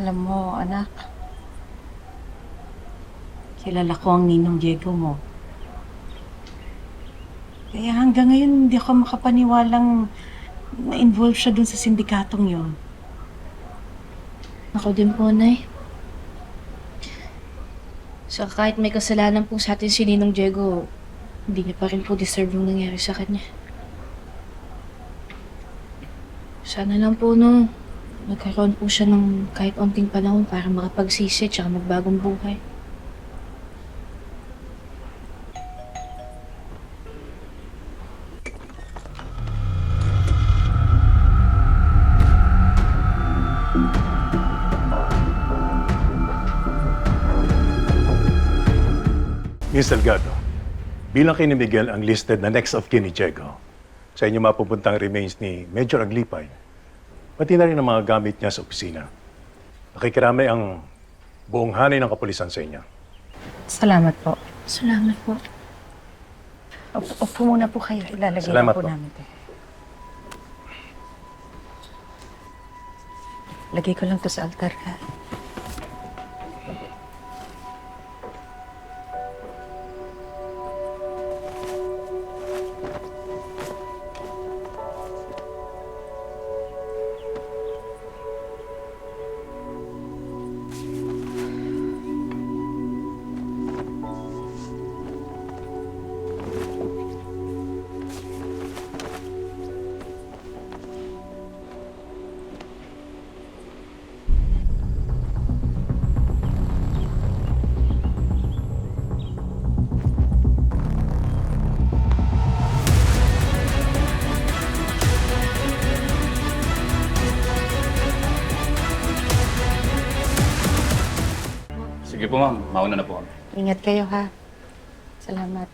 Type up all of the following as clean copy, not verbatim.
Alam mo, anak, kilala ko ang ninong Diego mo. Kaya hanggang ngayon hindi ako makapaniwalang na-involve siya dun sa sindikatong yun. Ako din po, Nay. So kahit may kasalanan po sa atin si Ninong Diego, hindi niya pa rin po deserve yung nangyari sa kanya. Sana lang po, no, nagkaroon po siya ng kahit onting panahon para makapagsisi at magbagong buhay. Miss Delgado, bilang kay ni Miguel ang listed na next of kin ni Diego, sa inyo mapupuntang remains ni Major Aglipay, pati na rin ang mga gamit niya sa opisina. Nakikiramay ang buong hanay ng kapulisan sa inyo. Salamat po. Salamat po. Upo muna po kayo. Ilalagay Salamat na po po. namin ito. Lagay ko lang to sa altar, ha? Sige po ma'am, mauna na po kami. Ingat kayo, ha? Salamat.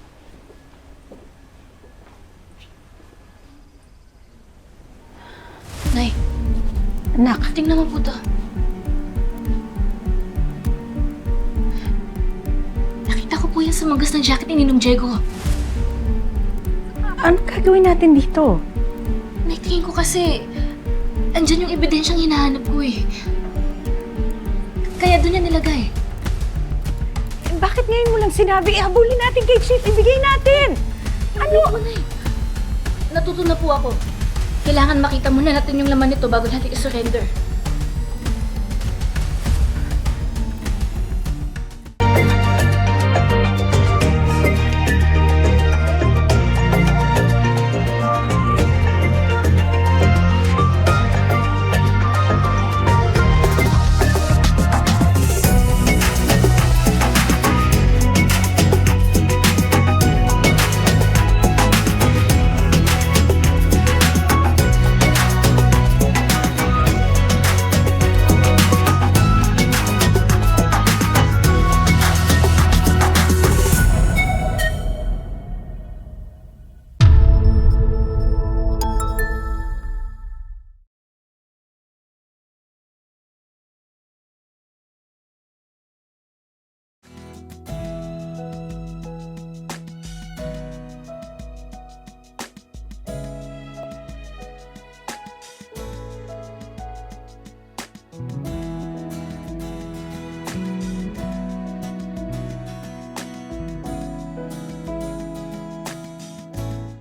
Nay, Anak, tingnan mo po to. Nakita ko po yan sa magas ng jacket ni Ninong Diego. ano gagawin natin dito? Nay, tingin ko kasi andyan yung ebidensyang hinahanap ko eh. Kaya doon niya nilagay. Bakit ngayon mo lang sinabi? Ihabulin natin kay Chief. Ibigay natin! Ano? Nay, natuto na po ako. Kailangan makita muna natin yung laman nito bago natin i-surrender.